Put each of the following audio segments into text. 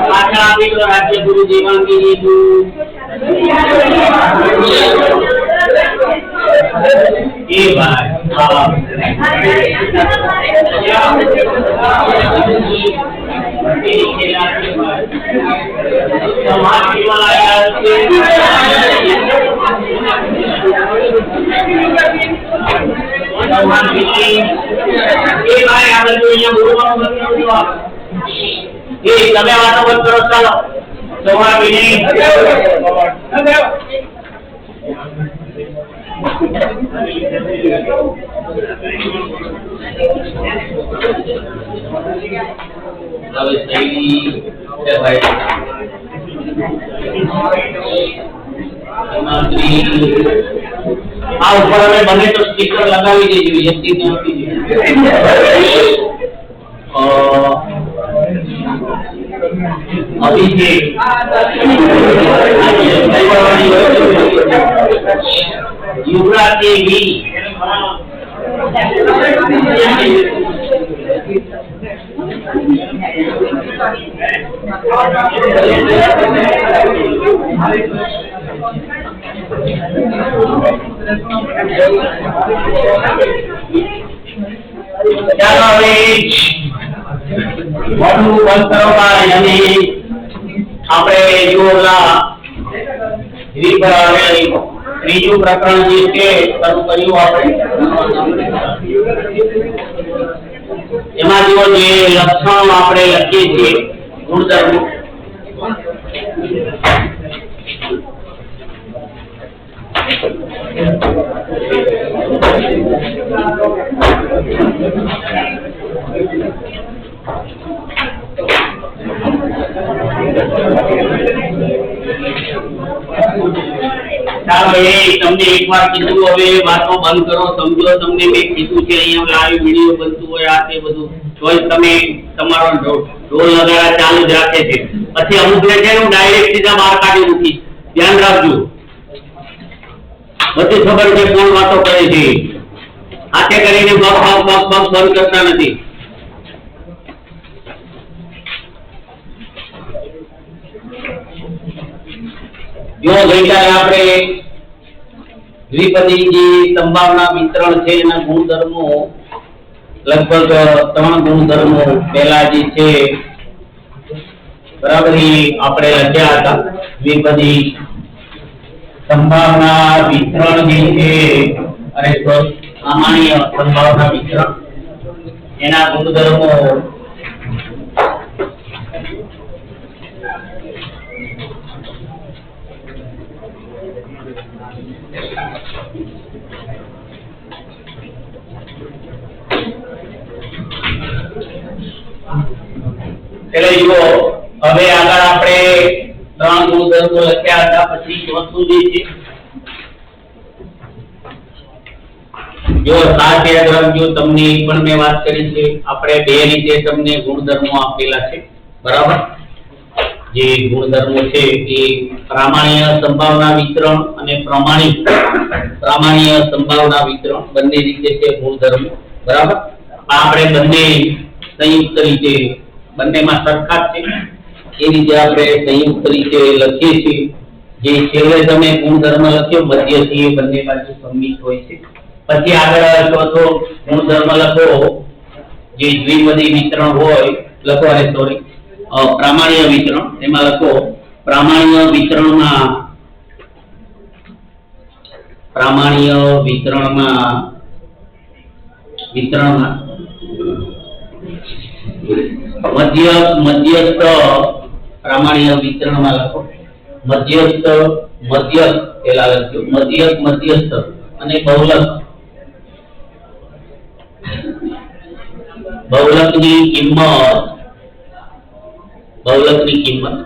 પાછા આપી તો રાજ્ય ગુરુજી માંગી લીધું એ ભાઈ તમે વાતો બંધ કરો ચાલો આ ઉપર અમે બને તો સ્ટીકર લગાવી દેજો વ્યક્તિને આપી દેજો અભિષેક યુવરાજ દેવી ચાલો હવે મોટું બંધ કરવા અને આપણે જોલા ત્રીજું પ્રકરણ જે છે શરૂ કર્યું આપણે એમાં જો જે લક્ષણો આપણે લખીએ છીએ ગુણધર્મો ચાલો એ તમને એકવાર કીધું હવે વાતો બંધ કરો સમજો તમને મેં કીધું છે અહીંયા લાઈવ વિડિયો બનતું હોય આ તે બધું તોય તમે તમારો ઢોલ નગારા ચાલુ જ રાખે છે પછી અમુક ને છે હું ડાયરેક્ટ સીધા બહાર કાઢી મૂકી ધ્યાન રાખજો બધી ખબર છે કોણ વાતો કરે છે હાથે કરીને બગ બંધ કરતા નથી જો ગઈકાલે આપણે દ્વિપદી જે સંભાવના વિતરણ છે એના ગુણધર્મો લગભગ 3 ગુણધર્મો પહેલા જે છે બરાબર આપણે લખ્યા હતા દ્વિપદી સંભાવના વિતરણ જે છે અને સામાન્ય સંભાવના વિતરણ એના ગુણધર્મો એટલે જો હવે આગળ આપણે 3 ગુણધર્મો લખ્યા હતા પછી ચોથું જે છે જો સાથે યાદ રાખજો તમને પણ મેં વાત કરી છે આપણે બે રીતે તમને ગુણધર્મો આપેલા છે બરાબર જે ગુણધર્મો છે એ પ્રામાણ્ય સંભાવના વિતરણ અને પ્રામાણ્ય સંભાવના વિતરણ બંને રીતે છે ગુણધર્મો બરાબર આપણે બંને સંયુક્ત રીતે બંનેમાં સરખા છે એ રીતે આપણે સંયુક્ત રીતે લખીએ છીએ જે છેલ્લે તમે ગુણધર્મ લખ્યો મધ્યથી એ બંને બાજુ સંમિત હોય છે પછી આગળ ચોથો ગુણધર્મ લખો જે દ્વિપદી વિતરણ હોય લખો અરે સોરી પ્રામાણ્ય વિતરણ એમાં લખો પ્રામાણ્ય વિતરણમાં મધ્યસ્થ પ્રામાણ્ય વિતરણમાં લખો મધ્યસ્થ પેલા લખ્યો મધ્યસ્થ અને બહુલકની કિંમત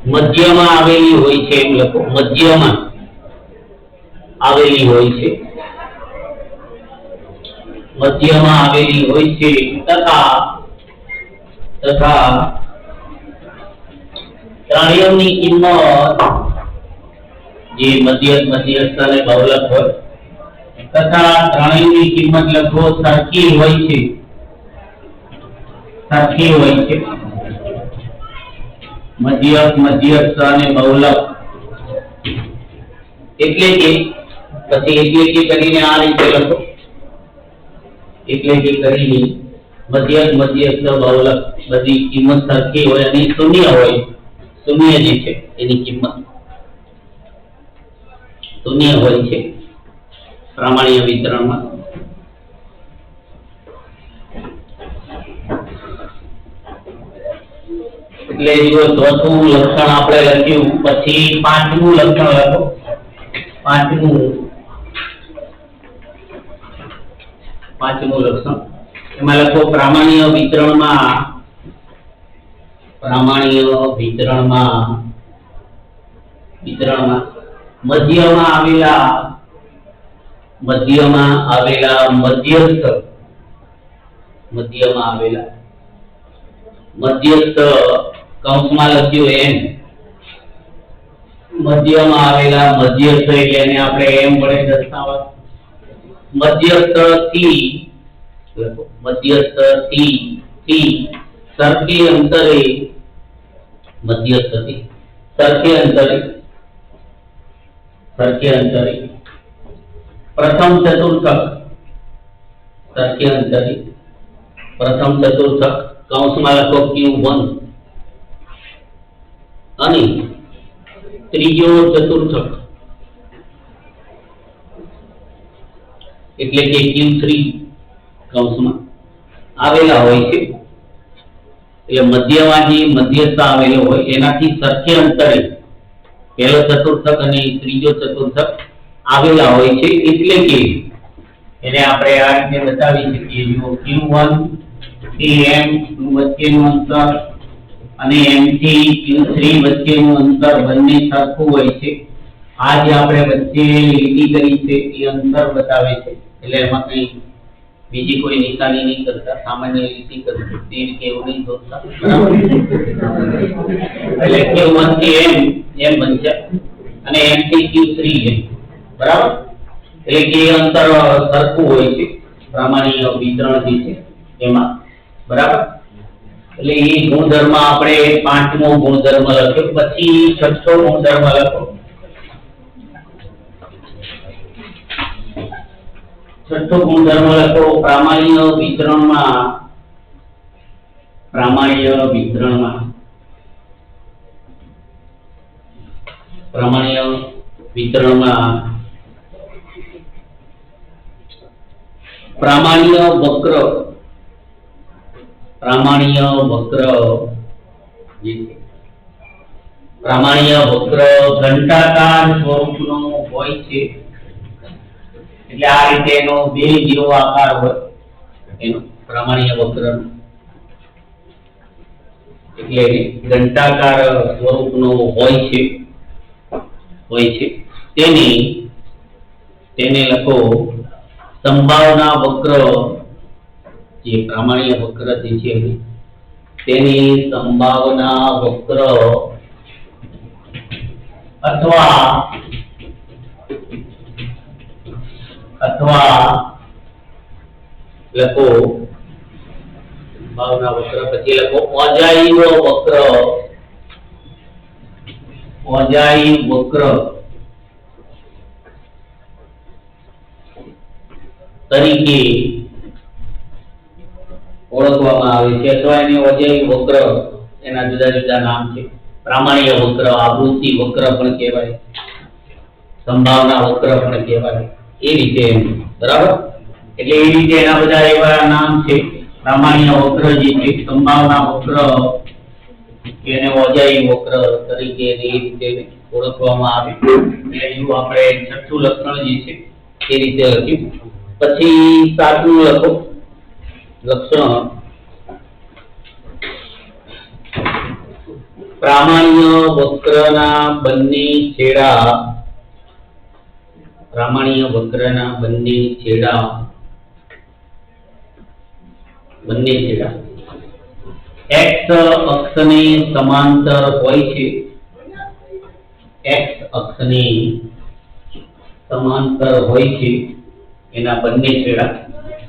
મધ્યમાં આવેલી હોય છે એમ લખો મધ્યમાં આવેલી હોય છે તથા ત્રણેયની કિંમત જે મધ્યસ્થ અને બહુલક હોય તથા ત્રણેયની કિંમત લખો સરખી હોય છે સરખી હોય છે. મધ્યક, મધ્યસ્થ અને બહુલક એટલે કે પછી કરીને આ રીતે લખો. એટલે કે કરીને મધ્યક, મધ્યસ્થ, બહુલક બધી કિંમત સરખી હોય અને શૂન્ય હોય. શૂન્ય જે છે એની કિંમત શૂન્ય હોય છે પ્રામાણ્ય વિતરણમાં. એટલે જો ચોથું લક્ષણ આપણે લખ્યું પછી પાંચમું લક્ષણ લખો. પાંચમું લક્ષણ એમાં લખો પ્રામાણ્ય વિતરણમાં મધ્યમાં આવેલા મધ્યસ્થ કૌંસમાં લખ્યું એમ. મધ્યમાં આવેલા મધ્યસ્થ એટલે એને આપણે એમ વડે દર્શાવવા. મધ્યસ્થથી સરખે અંતરે પ્રથમ ચતુર્થક કૌંસમાં લખો Q1 અને ત્રીજો ચતુર્થક એટલે કે Q3 કૌંસમાં આવેલા હોય છે. એટલે મધ્યમાં જે મધ્યસ્થ આવેલો હોય એનાથી સરખે અંતરે પહેલો ચતુર્થક અને ત્રીજો ચતુર્થક આવેલા હોય છે. એટલે કે એને આપણે આ રીતે બતાવી શકીએ. જો Q1 થી M વચ્ચેનું અંતર અને M થી Q3 વચ્ચેનું અંતર બંને સરખું હોય છે. આ જે આપણે વચ્ચે લીટી કરી છે એ અંતર બતાવે છે. એટલે એમાં કઈ બીજી કોઈ નિશાની નહીં કરતા, સામાન્ય લીટી કરતા, તીર કે એવું નહીં દોરતા. એટલે Q1 થી M બનશે અને M થી Q3 M. બરાબર. એટલે કે અંતર સરખું હોય છે પ્રામાણ્ય વિતરણ જે છે એમાં. બરાબર. એટલે એ ગુણધર્મ આપણે પાંચમો ગુણધર્મ લખ્યો. પછી છઠ્ઠો ગુણધર્મ લખો. છઠ્ઠો ગુણધર્મ લખો પ્રામાણ્ય વિતરણમાં પ્રામાણ્ય વક્ર ઘંટાકાર સ્વરૂપનો હોય છે. એટલે આ રીતે એનો બે જેવો આકાર હોય એનો પ્રામાણ્ય વક્ર. એટલે ઘંટાકાર સ્વરૂપનો હોય છે. તેને લખો સંભાવના વક્ર. જે પ્રામાણ્ય વક્ર જે છે તેની સંભાવના વક્ર અથવા લખો સંભાવના વક્ર. પછી લખો અજાયબ વક્ર તરીકે ઓળખવામાં આવે છે. અથવા એને અજાયબ વક્ર એના જુદા જુદા નામ છે. પ્રામાણ્ય વક્ર, આવૃત્તિ વક્ર પણ કહેવાય, સંભાવના વક્ર પણ કહેવાય. એ રીતે. બરાબર. એટલે એ રીતે એના બધા એવા નામ છે. પ્રામાણ્ય વક્ર જે છે, સંભાવના વક્ર, એને અજાયબ વક્ર તરીકે એ રીતે ઓળખવામાં આવે. એટલે એવું આપણે છઠ્ઠું લક્ષણ જે છે એ રીતે લખ્યું. પછી સાતમું લખો લક્ષણ પ્રામાણ્ય વક્રના બંને છેડા x અક્ષને સમાંતર હોય છે. એના બંને છેડા.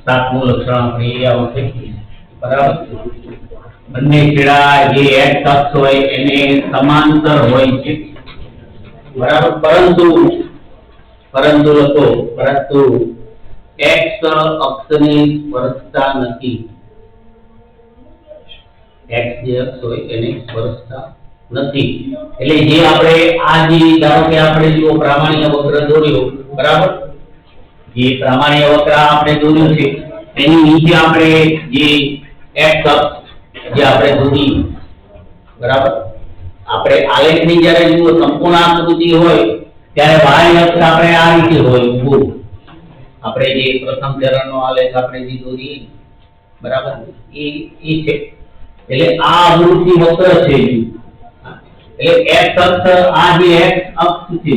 સાતમું લક્ષણ આપણે એ આવશે. બરાબર બંને છેડા જે x અક્ષ હોય એને સમાંતર હોય છે બરાબર પરંતુ x અક્ષને સ્પર્શતા નથી x જે અક્ષ હોય એને સ્પર્શતા નથી એટલે જે આપણે આ જે ધારો કે આપણે જો પ્રામાણ્ય વક્ર દોર્યો બરાબર જે પ્રામાણ્ય વક્ર આપણે દોર્યો છે એની નીચે આપણે જે x અક્ષ જે આપણે દોરી બરાબર આપણે આલેખની જ્યારે જુઓ સંપૂર્ણ આકૃતિ હોય ત્યારે y અક્ષ આપણે આ રીતે હોય ઊભું આપણે જે પ્રથમ ચરણનો આલેખ આપણે જે દોરીએ બરાબર એ છે એટલે આ અવૃત્તિ વક્ર છે એટલે x અક્ષ આ જે x અક્ષ છે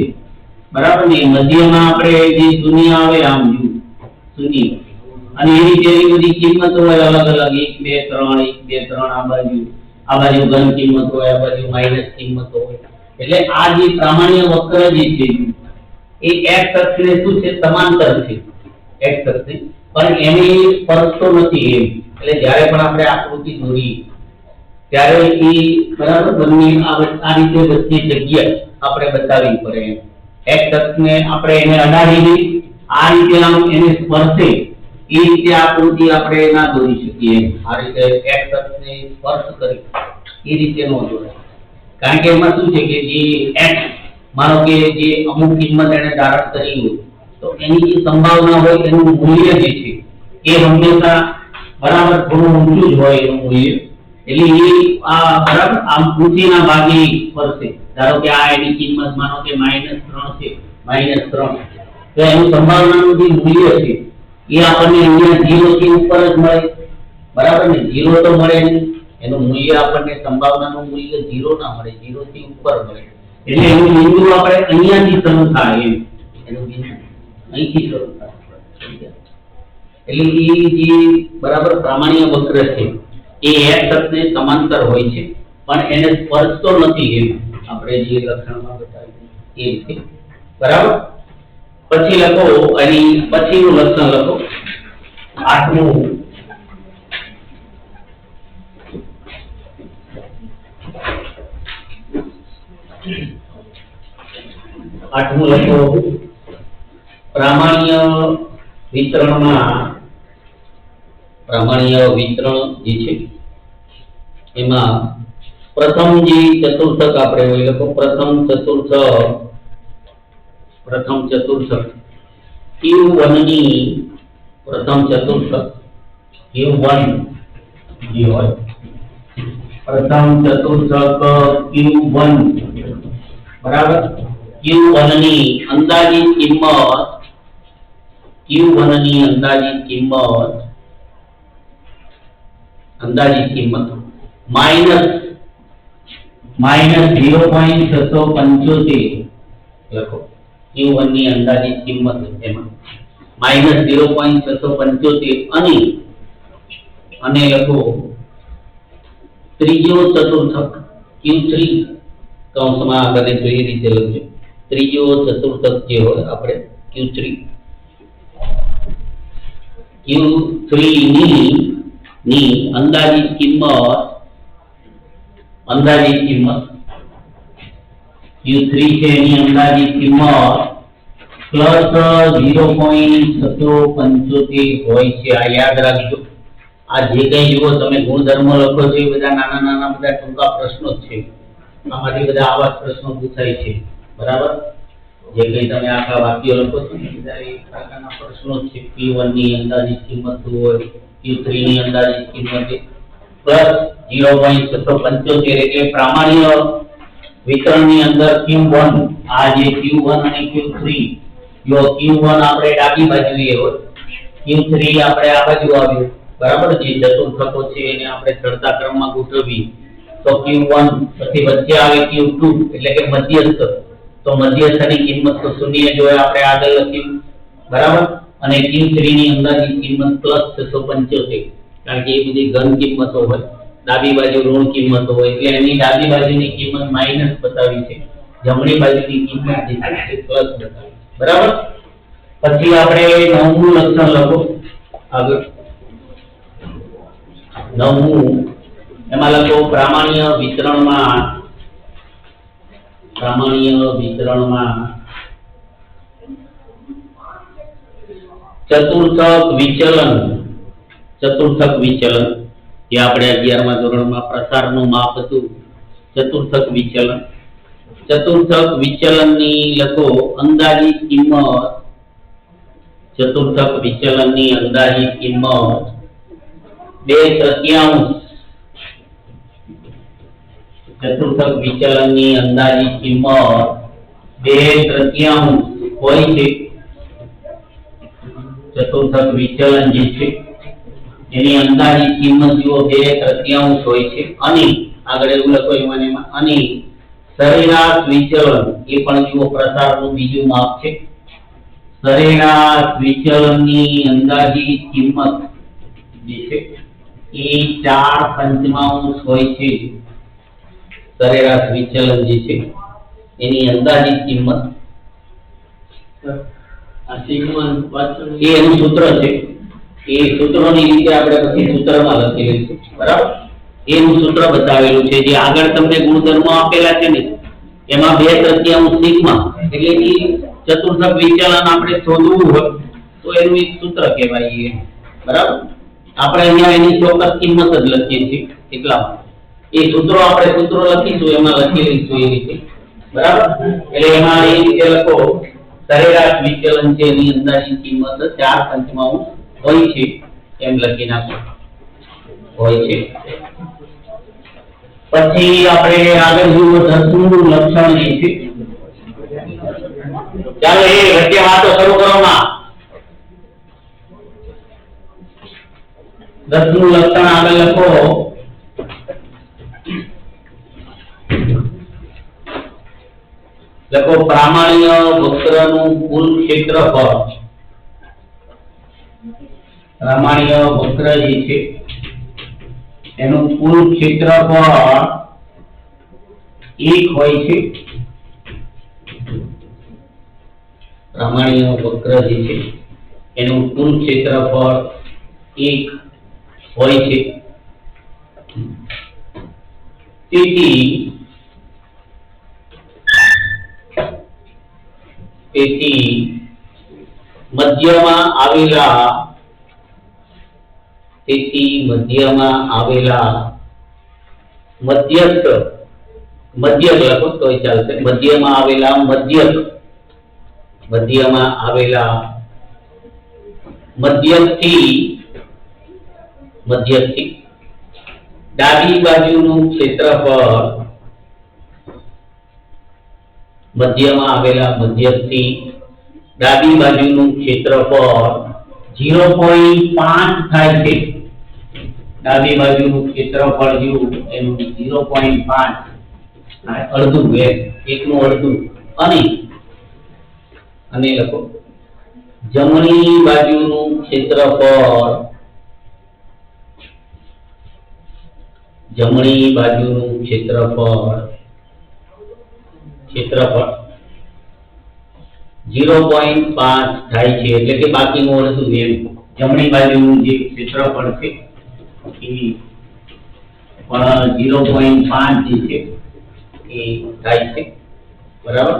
બરાબર ને મધ્યમાં આપણે જે શૂન્ય આવે આમ શૂન્ય અને એની જેવી બધી કિંમતો હોય અલગ અલગ 1 2 3 1 2 3 આ બાજુ ઘન કિંમત હોય આ બાજુ માઈનસ કિંમત હોય એટલે આ જે પ્રામાણ્ય વક્ર જે છે એ x અક્ષને શું છે સમાંતર છે x અક્ષને પણ એને સ્પર્શતો નથી એમ એટલે જ્યારે પણ આપણે આકૃતિ દોરીએ ત્યારે એ બરાબર બંને આ રીતે બધી જગ્યા આપણે બતાવવી પડે x અક્ષને આપણે એને અડાડીને આ રીતે આમ એને સ્પર્શે એ રીતે આકૃતિ આપણે ના દોરી શકીએ આ રીતે x અક્ષને સ્પર્શ કરી એ રીતે નો દોરાય કારણ કે એમાં શું છે કે જે x માનો કે જે અમુક કિંમત એને ધારણ કરી હોય તો એની જે સંભાવના હોય એનું મૂલ્ય જે છે એ હંમેશા બરાબર થોડું ઊંચું જ હોય એનું મૂલ્ય એટલે એ આ બરાબર આમ ઊંચીના ભાગે સ્પર્શે ધારો કે આ એની કિંમત માનો કે -3 છે -3 તો એનું સંભાવનાનું જે મૂલ્ય છે એ આપણને અહીંયા 0 થી ઉપર જ મળે બરાબર ને 0 તો મળે નહીં એનું મૂલ્ય આપણને સંભાવનાનું મૂલ્ય 0 ના મળે 0 થી ઉપર મળે એટલે એનું બિંદુ આપણે અહીંયાથી શરૂ થાય એનું બિંદુ અહીંથી શરૂ થાય એટલે એ જે બરાબર પ્રામાણ્ય વક્ર છે એ x અક્ષને સમાંતર હોય છે પણ એને સ્પર્શતો નથી એમ આપણે જે લક્ષણમાં બતાવ્યું એ રીતે બરાબર પછી લખો અને પછીનું લક્ષણ લખો આઠમું લખો પ્રામાણ્ય વિતરણ જે છે એમાં પ્રથમ જે ચતુર્થક આપણે હોય લખો પ્રથમ ચતુર્થક Q1 ની પ્રથમ ચતુર્થક Q1 જે હોય પ્રથમ ચતુર્થક Q1 બરાબર Q1 ની અંદાજિત કિંમત -0.675 લખો Q1 ની અંદાજિત કિંમત એમાં -0.675 અને લખો ત્રીજો ચતુર્થક Q3 કૌંસમાં આગળ કઈ રીતે લખજો ત્રીજો ચતુર્થક જે હોય આપણે Q3 ની અંદાજિત કિંમત Q3 છે એની અંદાજિત કિંમત +0.675 હોય છે આ યાદ રાખજો આ જે કઈ જુઓ તમે ગુણધર્મો લખો છો એ બધા નાના બધા ટૂંકા પ્રશ્નો જ છે આમાંથી બધા આવા પ્રશ્નો પૂછાય છે બરાબર જે કઈ તમે આખા વાક્ય લખો છો ને બધા એ પ્રકારના પ્રશ્નો જ છે Q1 ની અંદાજિત કિંમત હોય Q3 ની અંદાજિત કિંમત +0.675 એટલે પ્રામાણ્ય વિતરણની અંદર Q1 આ જે Q1 અને Q3 જો Q1 આપણે ડાબી બાજુએ હોય Q3 આપણે આ બાજુ આવ્યું બરાબર જે ચતુર્થકો છે એને આપણે ચડતા ક્રમમાં ગોઠવીએ તો Q1 પછી વચ્ચે આવે Q2 એટલે કે મધ્યસ્થ તો મધ્યસ્થની કિંમત તો શૂન્ય જો આપણે આગળ લખ્યું બરાબર અને Q3 ની અંદાજિત કિંમત +675 કારણ કે એ બધી ઘન કિંમતો હોય ડાબી બાજુ ઋણ કિંમતો હોય એટલે એની ડાબી બાજુની કિંમત માઈનસ બતાવી છે જમણી બાજુની કિંમત જે છે પ્લસ બતાવી બરાબર પછી આપણે નવમું લક્ષણ લખો આગળ 9મું એમાં લખો પ્રામાણ્ય વિતરણમાં ચતુર્થક વિચલન જે આપણે 11મા ધોરણમાં પ્રસારનું માપ હતું ચતુર્થક વિચલનની લખો અંદાજિત કિંમત ચતુર્થક વિચલનની અંદાજિત કિંમત 2/3 ચતુર્થક વિચલનની અંદાજિત કિંમત 2/3 હોય છે ચતુર્થક વિચલન જે છે એની અંદાજિત કિંમત જો 2/3 હોય છે અને આગળ એવું લખો એમાં અને સરેરાશ વિચલન એ પણ જો પ્રસારનું બીજું માપ છે સરેરાશ વિચલનની અંદાજિત કિંમત જે છે એ 4/5 હોય છે સરેરાશ વિચલન જે છે એની અંદાજિત કિંમત આ સિગ્મા પાછળ એ એનું સૂત્ર છે એ સૂત્રોની રીતે આપણે પછી સૂત્રમાં લખી લઈશું બરાબર એનું સૂત્ર બતાવેલું છે જે આગળ તમને ગુણધર્મો આપેલા છે ને એમાં 2/3 સિગ્મા એટલે કે ચતુર્થક વિચલન આપણે શોધવું હોય તો એનું એક સૂત્ર કહેવાય બરાબર આપણે અહીંયા એની ચોક્કસ કિંમત જ લખીએ છીએ એટલા એ સૂત્રો આપણે સૂત્રો લખીશું એમાં લખી લઈશું એ રીતે બરાબર એટલે એમાં એ રીતે લખો સરેરાશ વિચલન છે એની અંદાજિત કિંમત 4/5 હોય છે એમ લખી નાખો હોય છે પછી આપણે આગળ જુઓ 10મું લક્ષણ એ છે ચાલો એ વચ્ચે વાતો શરૂ કરો માં 10મું લક્ષણ આગળ લખો પ્રામાણ્ય વક્રનું કુલ ક્ષેત્રફળ પ્રામાણ્ય વક્ર જે છે એનું કુલ ક્ષેત્રફળ 1 હોય છે પ્રામાણ્ય વક્ર જે છે એનું કુલ ક્ષેત્રફળ 1 હોય છે તેથી મધ્યમાં આવેલા મધ્યસ્થ લખો તો ચાલશે મધ્યમાં આવેલા મધ્યસ્થી ડાબી બાજુનું ક્ષેત્રફળ મધ્યમાં આવેલા મધ્યસ્થી ડાબી બાજુનું ક્ષેત્રફળ 0.5 થાય છે ડાબી બાજુનું ક્ષેત્રફળ જેવું એનું 0.5 અડધું એકનું અડધું અને લખો જમણી બાજુનું ક્ષેત્રફળ 0.5 થાય છે એટલે કે બાકીનું અડધું એમ જમણી બાજુનું જે ક્ષેત્રફળ છે એ 0.5 જે છે એ થાય છે બરાબર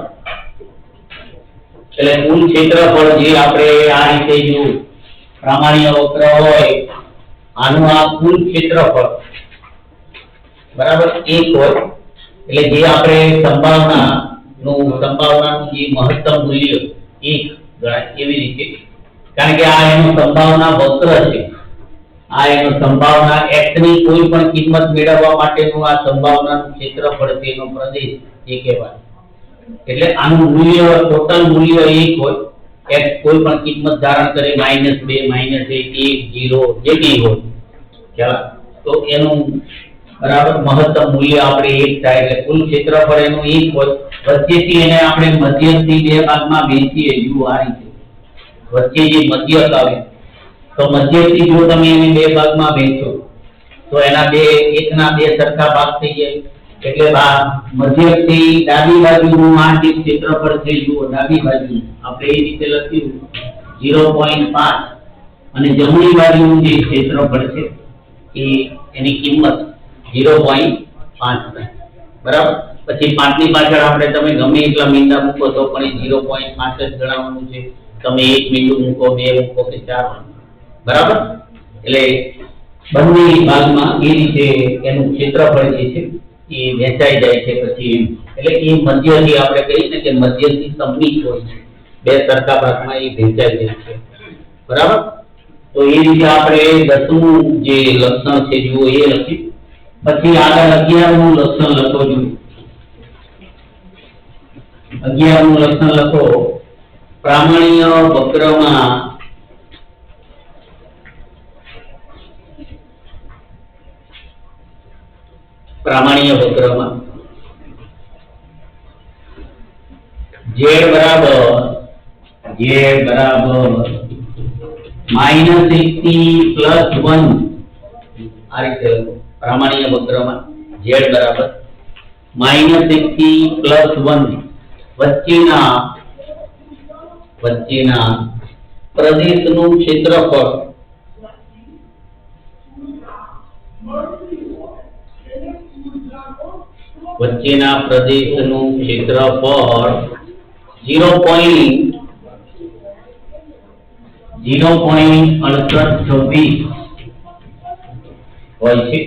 એટલે કુલ ક્ષેત્રફળ જે આપણે આ રીતે જો પ્રામાણ્ય વક્ર હોય આનું આ કુલ ક્ષેત્રફળ બરાબર 1 હોય એટલે જે આપણે સંભાવનાનું જે મહત્તમ મૂલ્ય 1 ગણાય એવી રીતે કારણ કે આ એનો સંભાવના વક્ર છે આ એનો સંભાવના x ની કોઈ પણ કિંમત મેળવવા માટેનું આ સંભાવનાનું ક્ષેત્રફળ છે એનો પ્રદેશ એ કહેવાય એટલે આનું મૂલ્ય ટોટલ મૂલ્ય 1 હોય x કોઈ પણ કિંમત ધારણ કરે -2 -1 1 0 જે કંઈ હોય ચાલો તો એનું બરાબર મહત્તમ મૂલ્ય આપણે 1 થાય એટલે કુલ ક્ષેત્રફળ એનું 1 હોય વચ્ચેથી એને આપણે મધ્યકથી બે ભાગમાં વહેંચીએ જુઓ આ રીતે વચ્ચે જે મધ્યક આવે તો મધ્યકથી જો તમે એને બે ભાગમાં વહેંચો તો એના એકના બે સરખા ભાગ થઈ જાય એટલે મધ્યકથી ડાબી બાજુનું આ જે ક્ષેત્રફળ છે જુઓ ડાબી બાજુ આપણે એ રીતે લખ્યું 0.5 અને જમણી બાજુનું જે ક્ષેત્રફળ છે એ એની કિંમત 0.5 બરાબર. પછી 5 ની પાછળ આપણે તમે ગમે એટલા મીંડા મૂકો તો પણ એ 0.5 જ ગણાવવાનું છે. તમે 1 મીંડું મૂકો, 2 મૂકો કે 4 બરાબર. એટલે બંને ભાગમાં એ રીતે એનું ક્ષેત્રફળ જે છે એ વહેંચાઈ જાય છે. પછી એટલે એ મધ્યથી આપણે કહીએ ને કે મધ્યથી સમમિત હોય છે, બે સરખા ભાગમાં એ વહેંચાઈ જાય છે બરાબર. તો એ રીતે આપણે 10મું જે લક્ષણ છે જુઓ એ લખી. પછી આગળ 11મું લક્ષણ લખો. જુઓ 11મું લક્ષણ લખો. પ્રામાણ્ય વક્રમાં z બરાબર -1 થી +1 આ રીતે લખો. પ્રામાણ્ય વક્રમાં z બરાબર -1 થી +1 વચ્ચેના પ્રદેશનું ક્ષેત્રફળ વચ્ચેના પ્રદેશનું ક્ષેત્રફળ 0.6826 હોય છે.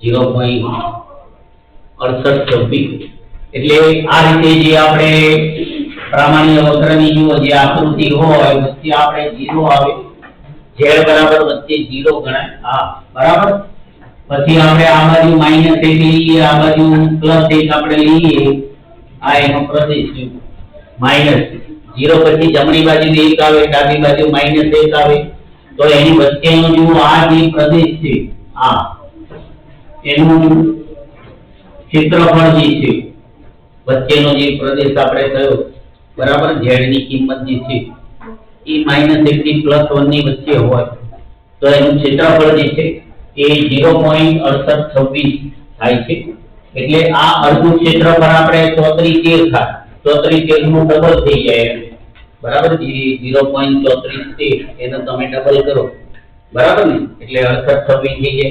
0.6826 એટલે આ રીતે જે આપણે પ્રામાણ્ય વક્રની જુઓ જે આકૃતિ હોય વચ્ચે આપણે 0 આવે, z બરાબર વચ્ચે 0 ગણાય. હા બરાબર. પછી આપણે આ બાજુ -1 લઈએ, આ બાજુ +1 આપણે લઈએ. આ એનો પ્રદેશ છે. -0 પછી જમણી બાજુ 1 આવે, ડાબી બાજુ -1 આવે. તો એની વચ્ચેનો જુઓ આ જે પ્રદેશ છે આ એનું ક્ષેત્રફળ જે છે વચ્ચેનો જે પ્રદેશ આપણે કયો બરાબર, z ની કિંમત જે છે એ -1 થી +1 ની વચ્ચે હોય તો એનું ક્ષેત્રફળ જે છે એ 0.6826 થાય છે. એટલે આ અડધું ક્ષેત્રફળ આપણે 34 થાય, 34 નું ડબલ થઈ જાય બરાબર. 0.34 એનો તમે ડબલ કરો બરાબર ને, એટલે 6826 થઈ જાય.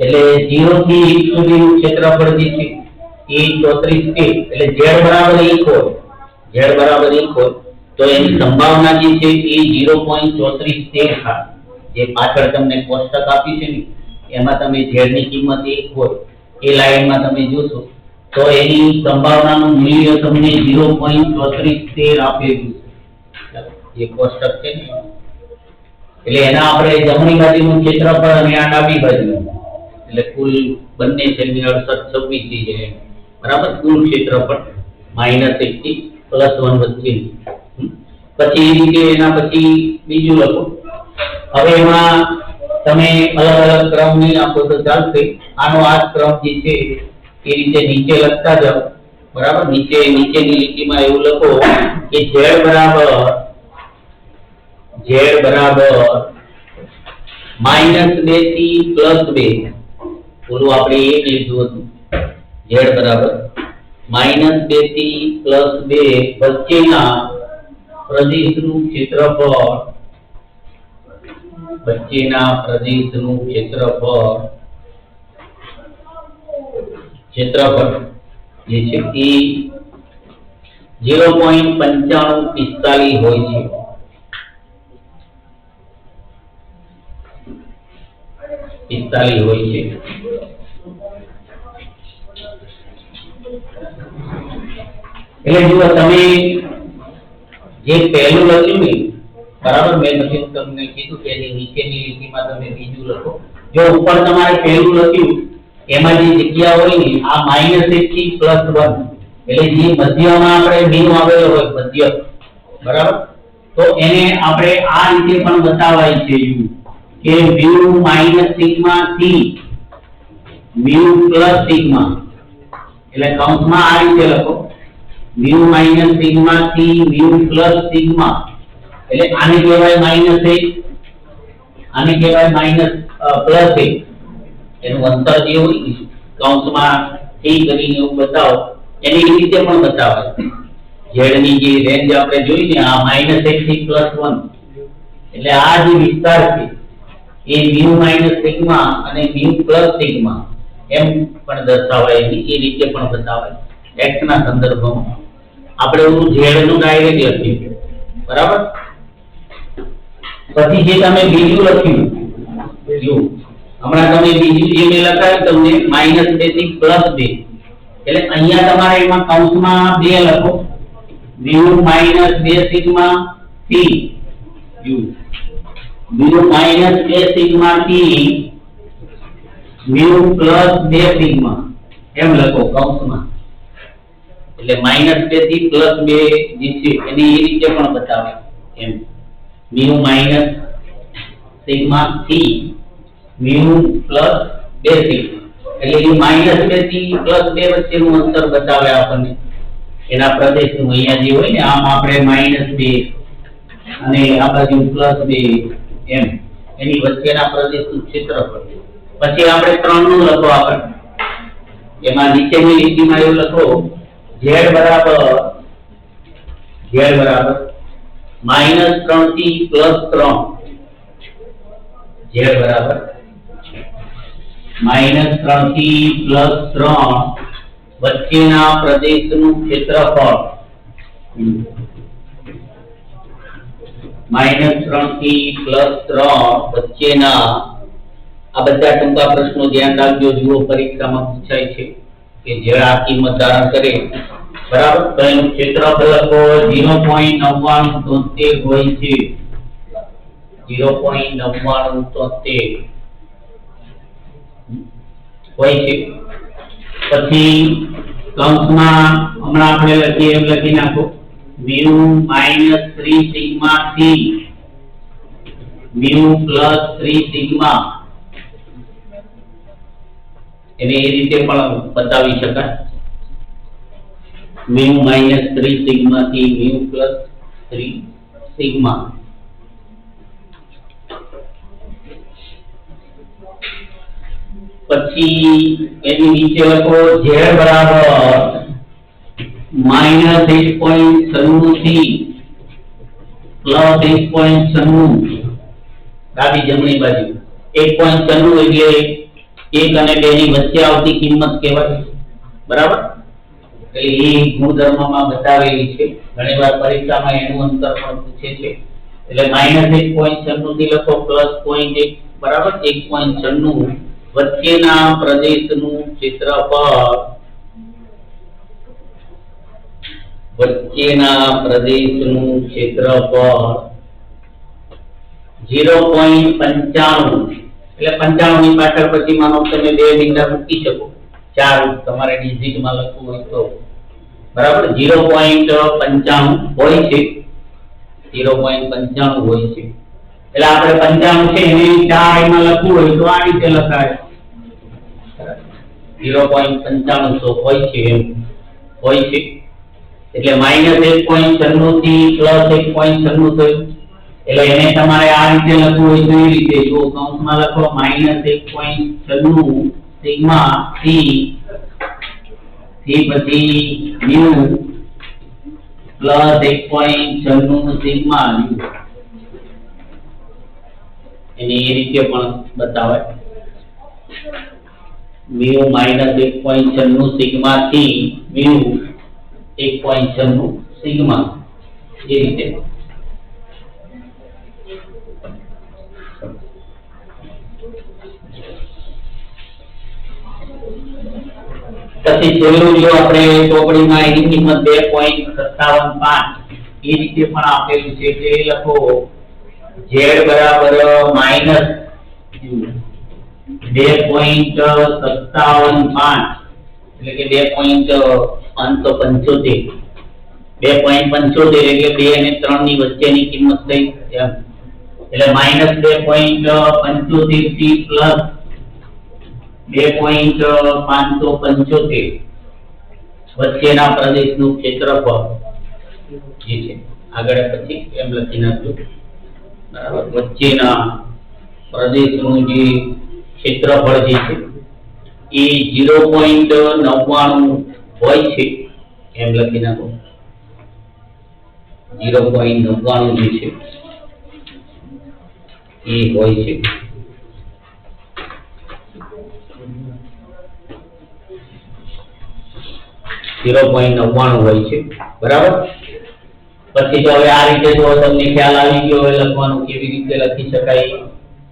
એટલે 0 થી 1 સુધીનું ક્ષેત્રફળ જે છે એ 34 એટલે z બરાબર 1 હોય, z બરાબર 1 હોય તો એની સંભાવના જે છે એ 0.34 થાય. જે પાછળ તમને કોષ્ટક આપી છે ને એમાં તમે z ની કિંમત 1 હોય એ લાઈનમાં તમે જોશો તો એની સંભાવનાનું મૂલ્ય તમને 0.34 આપેલું છે. જે કોષ્ટક છે ને એટલે એના આપણે જમણી બાજુનું ક્ષેત્રફળ અને આ ડાબી બાજુનું એટલે કુલ બંને છે 6826 થઈ જાય બરાબર. કુલ ક્ષેત્રફળ -1 થી +1 વચ્ચે. પછી એ રીતે એના પછી બીજું લખો. હવે એમાં તમે અલગ અલગ ક્રમ નહીં આપો તો ચાલશે. આનો આ ક્રમ જે છે એ રીતે નીચે લખતા જાઓ બરાબર. નીચેની લીટીમાં એવું લખો કે z બરાબર -2 થી +2. ઓલું આપણે 1 લીધું હતું. z બરાબર -2 થી +2 વચ્ચેના પ્રદેશનું ક્ષેત્રફળ જે છે એ 0.9545 હોય છે. એટલે જુઓ તમે જે પહેલું લખ્યું ને બરાબર, મેં તમને કીધું કે એની નીચેની લીટીમાં તમે બીજું લખો. જો ઉપર તમારે પહેલું લખ્યું એમાં જે જગ્યા હોય ને આ -1 થી +1 એટલે જે મધ્યમાં આપણે બિંદુ આવેલો હોય મધ્ય બરાબર, તો એને આપણે આ રીતે પણ બતાવાય છે કે μ - સિગ્મા થી μ + સિગ્મા. એટલે કૌંસમાં આ રીતે લખો μ - સિગ્મા થી μ + સિગ્મા. એટલે આને કહેવાય -1, આને કહેવાય +1. એનું અંતર જે હોય ને કૌંસમાં થી કરીને એવું બતાવો એની રીતે પણ બતાવાય. z ની જે રેન્જ આપણે જોઈ ને આ -1 થી +1 એટલે આ જે વિસ્તાર છે એ mu માઈનસ સિગ્મા અને mu પ્લસ સિગ્મા એમ પણ દર્શાવાય એ રીતે પણ બતાવાય x ના સંદર્ભમાં. આપણે ઓલું z નું ડાયરેક્ટ લખ્યું બરાબર. પછી જે તમે બીજું લખ્યું u હમણાં તમે બીજું જે મેં લખાયું તમને -2 થી +2 એટલે અહીંયા તમારે એમાં કૌંસમાં 2 લખો mu -2 sigma t u mu -2 sigma t mu +2 sigma એમ લખો કૌંસમાં. એટલે -2 થી +2 જે છે એને એ રીતે પણ બતાવે એમ mu sigma t mu +2 sigma એટલે એ -2 થી +2 વચ્ચેનું અંતર બતાવે આપણને એના પ્રદેશનું. અહીંયા જે હોય ને આમ આપણે -2 અને આ બાજુ +2 એમ એની વચ્ચેના પ્રદેશનું ક્ષેત્રફળ. પછી આપણે 3 નું લખો આપણે એમાં નીચેની લીટીમાં એવું લખો z બરાબર -3 થી +3 z બરાબર -3 થી +3 વચ્ચેના પ્રદેશનું ક્ષેત્રફળ. -3 થી +3 વચ્ચેના આ બધા ટૂંકા પ્રશ્નો ધ્યાન રાખજો. જુઓ પરીક્ષામાં પૂછાય છે કે જે આ કિંમત ધારણ કરે બરાબર તો એનું ક્ષેત્રફળ લખો 0.9973 હોય છે 0.9973 હોય છે. પછી કૌંસમાં હમણાં આપણે લખીએ એમ લખી નાખો mu -3 sigma t mu +3 sigma એને એ રીતે પણ બતાવી શકાય mu -3 sigma t mu +3 sigma. પછી એની નીચે લખો z બરાબર -1.96 થી +1.96 ડાબી જમણી બાજુ 1.96 એટલે 1 અને 2 ની વચ્ચે આવતી કિંમત કહેવાય બરાબર. એટલે એ ગુણધર્મમાં બતાવેલી છે. ઘણીવાર પરીક્ષામાં એનું અંતર પણ પૂછે છે. એટલે -1.96 થી લખો +0.1 બરાબર 1.96 વચ્ચેના પ્રદેશનું ક્ષેત્રફળ 0.95 એટલે 95 ની પાછળ પછી માનો તમે 2 બિંદુ મૂકી શકો 4 તમારે ડિજિટમાં લખવું હોય તો બરાબર 0.95 હોય છે 0.95 હોય છે. એટલે આપણે 95 છે એને 4 માં લખવું હોય તો આ રીતે લખાય 0.95 હોય છે એમ હોય છે. એટલે -1.96 થી +1.96 થયું એટલે એને તમારે આ રીતે લખવું હોય તો એ રીતે જો કૌંસમાં લખો -1.96 સિગ્મા t થી પછી mu +1.96 સિગ્મા u એને એ રીતે પણ બતાવાય mu -1.96 સિગ્મા થી mu 1.96 સિગ્મા એ રીતે. પછી છેલ્લું જો આપણે ચોપડીમાં એની કિંમત 2.575 એ રીતે પણ આપેલું છે એટલે લખો z બરાબર -2.575 એટલે કે 2.575 2.75 એટલે 2 અને 3 ની વચ્ચેની કિંમત થઈ એમ. એટલે -2.75 થી પ્લસ 2.575 વચ્ચેના પ્રદેશનું ક્ષેત્રફળ જે છે આગળ પછી એમ લખી નાખજો બરાબર. વચ્ચેના પ્રદેશનું જે ક્ષેત્રફળ જે છે એ 0.99 હોય છે એમ લખી નાખો 0.99 જે છે એ હોય છે .99 હોય છે બરાબર। પછી તો હવે આ રીતે જો તમને ખ્યાલ આવી ગયો હોય લખવાનું કેવી રીતે લખી શકાય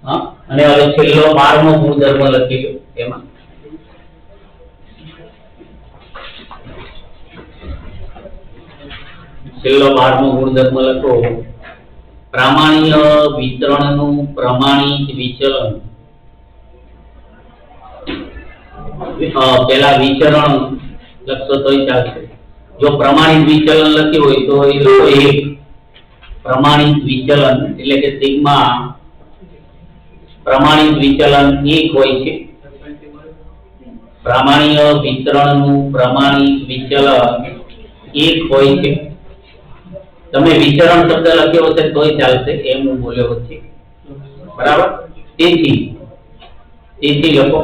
હા અને હવે છેલ્લો 12મો ગુણધર્મ લખી લો એમાં છેલ્લો 12મો ગુણધર્મ લખો પ્રામાણ્ય વિતરણનું પ્રમાણિત વિચલન પેલા વિચરણ લખશો તોય ચાલશે જો પ્રમાણિત વિચલન લખ્યું હોય તો એ લખો એક પ્રમાણિત વિચલન એટલે કે સિગ્મા પ્રમાણિત વિચલન એક હોય છે પ્રામાણ્ય વિતરણનું પ્રમાણિત વિચલન એક હોય છે તમે વિચરણ શબ્દ લખ્યો હશે તોય ચાલશે એમ હું બોલ્યો છે બરાબર તેથી લખો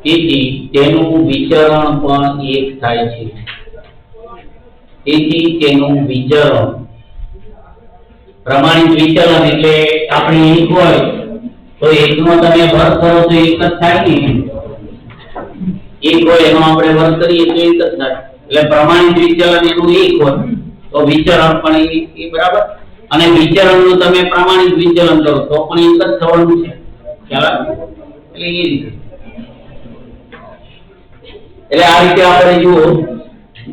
તેથી તેનું વિચરણ પણ એક થાય છે તેથી તેનું વિચરણ પ્રમાણિત વિચલન એટલે આપણે એક હોય તો એકનો તમે વર્ગ કરો તો એક જ થાય ને એક હોય એનો આપણે વર્ગ કરીએ તો એક જ થાય એટલે પ્રમાણિત વિચલન એનું એક હોય તો વિચરણ પણ એ બરાબર અને વિચરણનું તમે પ્રમાણિત વિચલન કરો તો પણ એક જ થવાનું છે ખ્યાલ એટલે એ રીતે એટલે આ રીતે આપણે જુઓ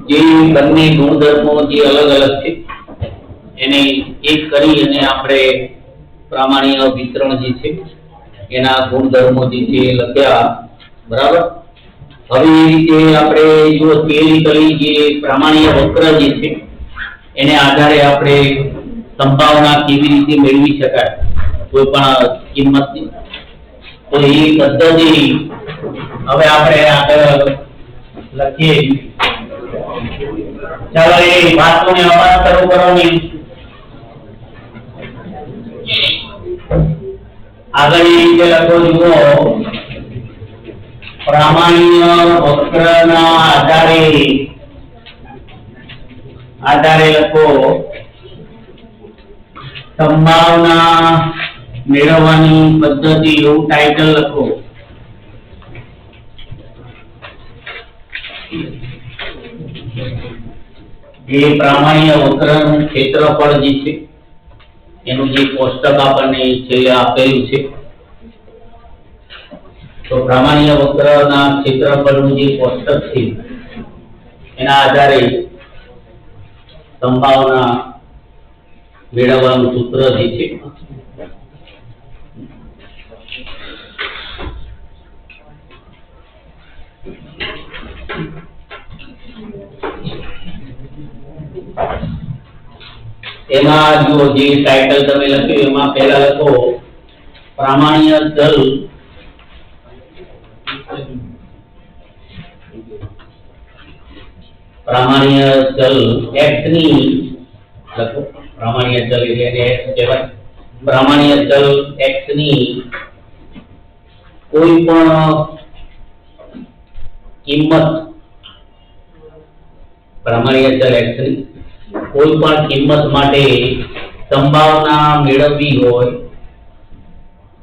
જે બંને ગુણધર્મો જે અલગ અલગ છે એને એક કરી અને આપણે પ્રામાણિક વિતરણ જે છે એના ગુણધર્મો જે છે લખ્યા બરાબર હવે એ રીતે આપણે જો થિયરિકલી જે પ્રામાણિક વક્ર જે છે એને આધારે આપણે સંભાવના કેવી રીતે મેળવી શકાય કોઈ પણ કિંમતની તો એ પદ્ધતિ હવે આપણે આગળ લખીએ ચાલો એ વાતોને અવાજ શરૂ કરવાની આગળ એ રીતે લખો જુઓ પ્રામાણિક વક્રના આધારે લખો સંભાવના મેળવવાની પદ્ધતિ એવું ટાઇટલ લખો જે પ્રામાણિક વક્રનું ક્ષેત્રફળ જે છે એનું જે કોષ્ટક આપણને છેલ્લે આપેલું છે તો પ્રામાણિક વક્રના ક્ષેત્રફળનું જે કોષ્ટક છે એના આધારે સંભાવના મેળવવાનું સૂત્ર જે છે એમાં જો જે ટાઇટલ તમે લખ્યું એમાં પહેલા લખો પ્રામાણિક ચલ x ની લખો પ્રામાણિક ચલ એટલે x કહેવાય પ્રામાણિક ચલ x ની કોઈ પણ કિંમત પ્રામાણિક ચલ x ની કોઈ પણ કિંમત માટે સંભાવના મેળવવી હોય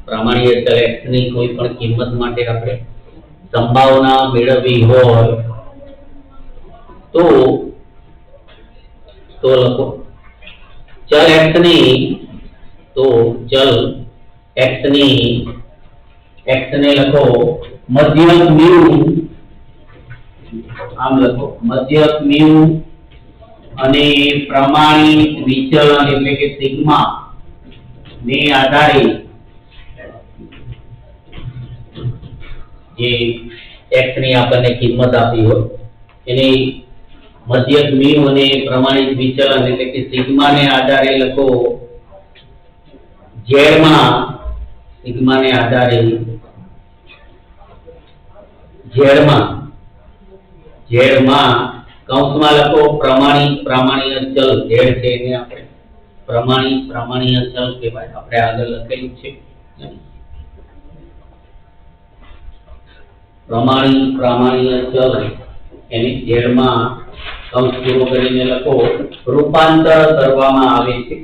પ્રામાણિક ચલ x ની કોઈ પણ કિંમત માટે આપણે સંભાવના મેળવવી હોય તો લખો ચલ x ની તો ચલ x ને લખો મધ્યક મ્યુ આમ લખો મધ્યક મ્યુ અને પ્રમાણિત વિચલન એટલે કે સિગ્મા ને આધારે જે x ની આપણને કિંમત આપી હોય એની મધ્યક મ્યુ અને પ્રમાણિત વિચલન એટલે કે સિગ્મા ને આધારે લખો z માં સિગ્મા ને આધારે z માં કૌંસમાં લખો પ્રમાણિક ચલ z છે એને આપણે પ્રમાણિક ચલ કહેવાય આપણે આગળ લખેલું છે પ્રમાણિક ચલ એને z માં કૌંસ પૂરો કરીને લખો રૂપાંતર કરવામાં આવે છે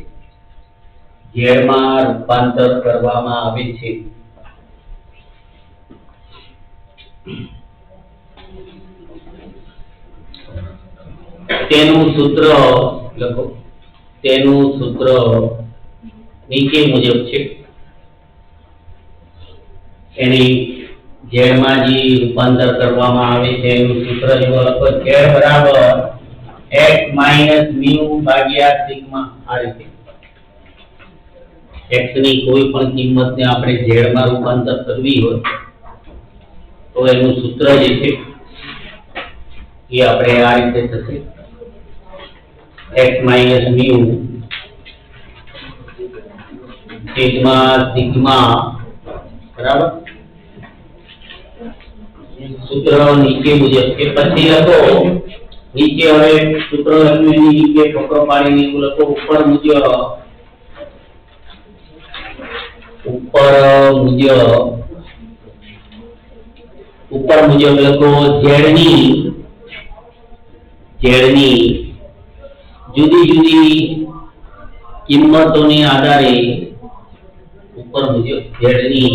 z માં રૂપાંતર કરવામાં આવે છે તેનું સૂત્ર લખો. તેનું સૂત્ર નીચે મુજબ છે. એની ઝેડમાં જે રૂપાંતર કરવામાં આવે છે એનું સૂત્ર જો લખો ઝેડ બરાબર x μ ભાગ્યા સિગ્મા. આ રીતે x ની કોઈ પણ કિંમતને આપણે z માં રૂપાંતર કરવી હોય તો એનું સૂત્ર જે છે એ આપણે આ રીતે થશે x μ સિગ્મા બરાબર. સૂત્ર નીચે મુજબ છે. પછી લખો નીચે હવે સૂત્ર લખ્યું એની નીચે ફકરો પાડીને એવું લખો ઉપર મુજબ લખો ઝેડની જુદી જુદી કિંમતોને આધારે ઉપર મુજબ ઝેડની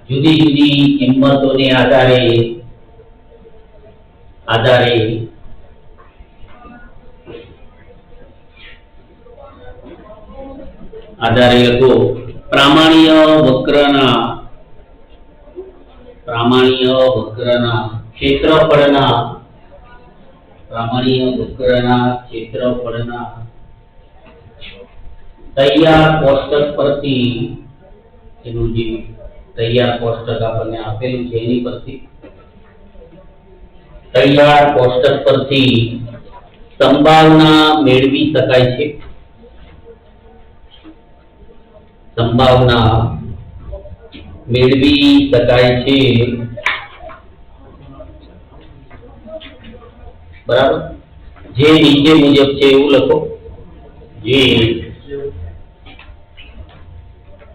જુદી જુદી કિંમતોને આધારે લખો પ્રામાણ્ય વક્રના ક્ષેત્રફળના તૈયાર કોષ્ટક પરથી એનું જે તૈયાર કોષ્ટક આપણને આપેલું છે એની પરથી તૈયાર કોષ્ટક પરથી સંભાવના મેળવી શકાય છે. બરાબર. જે નીચે મુજબ છે એવું લખો. જે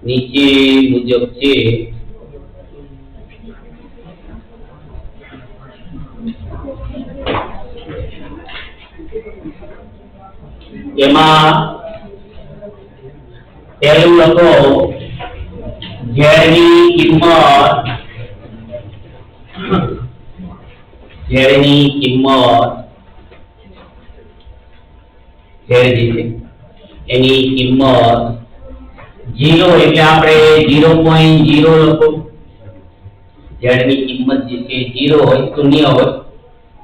નીચે મુજબ છે એમાં પહેલું લખો ઝેડની કિંમત ઝેડ જે છે એની કિંમત 0 એટલે આપણે 0.0 લખો. ઝેડની કિંમત જે છે 0 હોય, શૂન્ય હોય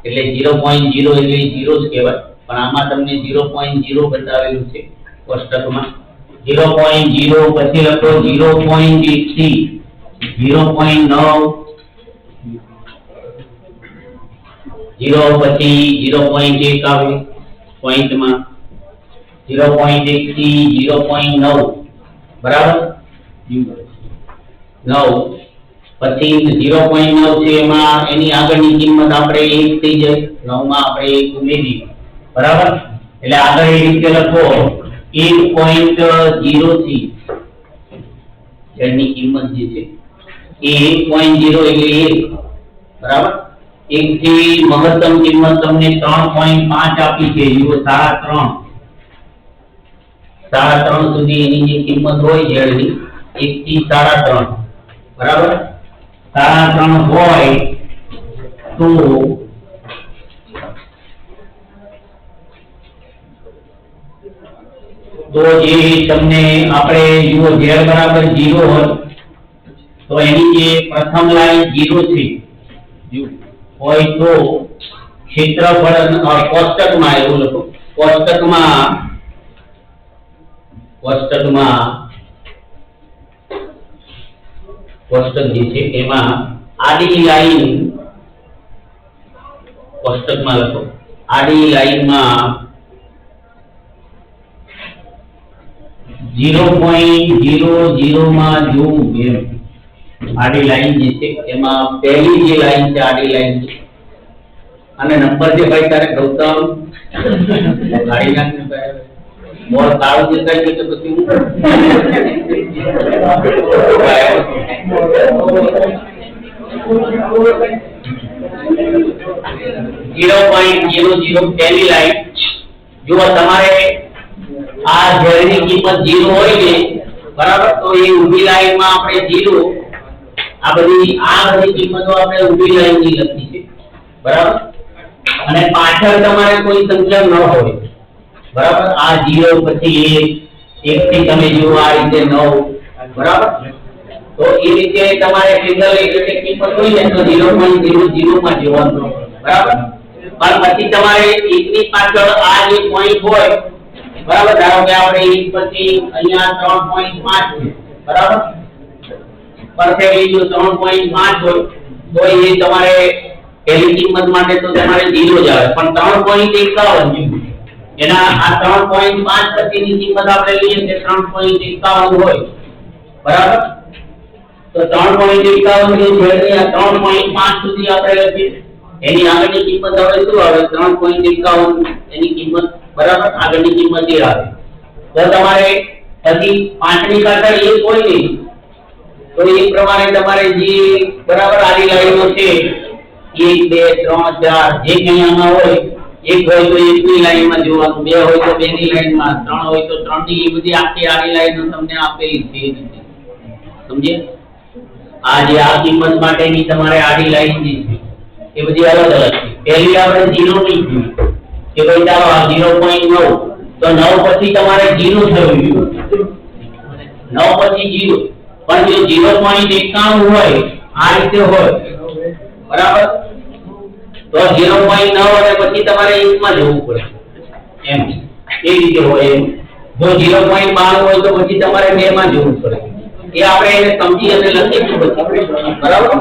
એટલે 0.0 એટલે 0 જ કહેવાય. પણ આમાં તમને 0.0 બતાવેલું છે કોષ્ટકમાં. 0.0 પછી લખો 0.1 થી 0.9 0 પછી 0.1 આવે પોઈન્ટમાં 0.1 થી 0.9 બરાબર 9 પછી 0.9 છે એમાં એની આગળની કિંમત આપણે 1 થઈ જાય 9 માં આપણે 1 ઉમેરી બરાબર. એટલે આગળ એ રીતે લખો 1.0 થી એની કિંમત જે છે એ 1.0 એટલે 1 બરાબર. 1 થી મહત્તમ કિંમત તમને 3.5 આપી છે જો 3.5 સુધી એની જે કિંમત હોય ઝેડની 1 થી 3.5 બરાબર. 3.5 હોય તો જે તમને આપણે જુઓ ઝેડ બરાબર 0 હોય તો એની જે પ્રથમ લાઈન 0 છે હોય તો ક્ષેત્રફળ કોષ્ટકમાં એવું લખો કોષ્ટક જે છે એમાં આડી લાઈન કોષ્ટકમાં લખો આડી લાઈનમાં 0.00 માં જોવું એમ. આડી લાઈન જે છે એમાં પહેલી જે લાઈન છે આડી લાઈન છે અને નંબર જે ભાઈ તારે ગૌતમ ગાડી નાખને મોર કાળું દેખાય છે કે પછી હું 0.00 પહેલી લાઈન જો તમારે આ ઝેડની કિંમત 0 હોય ને બરાબર તો એ ઊભી લાઈનમાં આપણે 0 આ બધી કિંમતો આપણે ઊભી લાઈનની લખી છે, બરાબર? અને પાછળ તમારે કોઈ સંખ્યા ન હોય, બરાબર? આ 0 પછી 1 થી તમે જુઓ આ રીતે 9, બરાબર? તો એ રીતે તમારે સિંગલ એટલે કિંમત હોય ને તો 0.00 માં જોવાનું, બરાબર? પણ પછી તમારે 1 ની પાછળ આ જે પોઈન્ટ હોય, બરાબર? ધારો કે આપણે 1 પછી અહીંયા 3.5 છે, બરાબર? પરફેક્ટલી જો 3.5 હોય તો એ તમારે પહેલી કિંમત માટે તો તમારે 0 જ આવે, પણ 3.51 એના આ 3.5 પછીની કિંમત આપણે લઈએ કે 3.51 હોય, બરાબર? તો 3.51 ની છેડની આ 3.5 સુધી આપણે લખીએ, એની આગળની કિંમત હવે શું આવે? 3.51 એની કિંમત, બરાબર? આગળની કિંમત એ આવે. તો તમારે પછી 5 ની પાછળ એક હોય નહીં તો એ પ્રમાણે તમારે જે, બરાબર, આડી લાઈનો છે 1 2 3 4 જે કઈ આમાં હોય, એક હોય તો એકની લાઈનમાં જોવાનું, બે હોય તો બેની લાઈનમાં, ત્રણ હોય તો ત્રણની, એ બધી આખી આડી લાઈનો તમને આપેલી છે એ રીતે. સમજ્યા? આ જે આ કિંમત માટેની તમારે આડી લાઈન જે છે એ બધી અલગ અલગ છે. પહેલી આપણે 0 ની જોઈ કે ભાઈ ચાલો આ 0.9 તો 9 પછી તમારે 0 થયું, 9 પછી 0. પણ જો 0.91 હોય આ રીતે હોય, બરાબર, તો 0.9 અને પછી તમારે 1 માં જવું પડે, એમ એ રીતે હોય. જો 0.92 હોય તો પછી તમારે 2 માં જવું પડે. એ આપણે એને સમજી અને લખીશું પછી, બરાબર?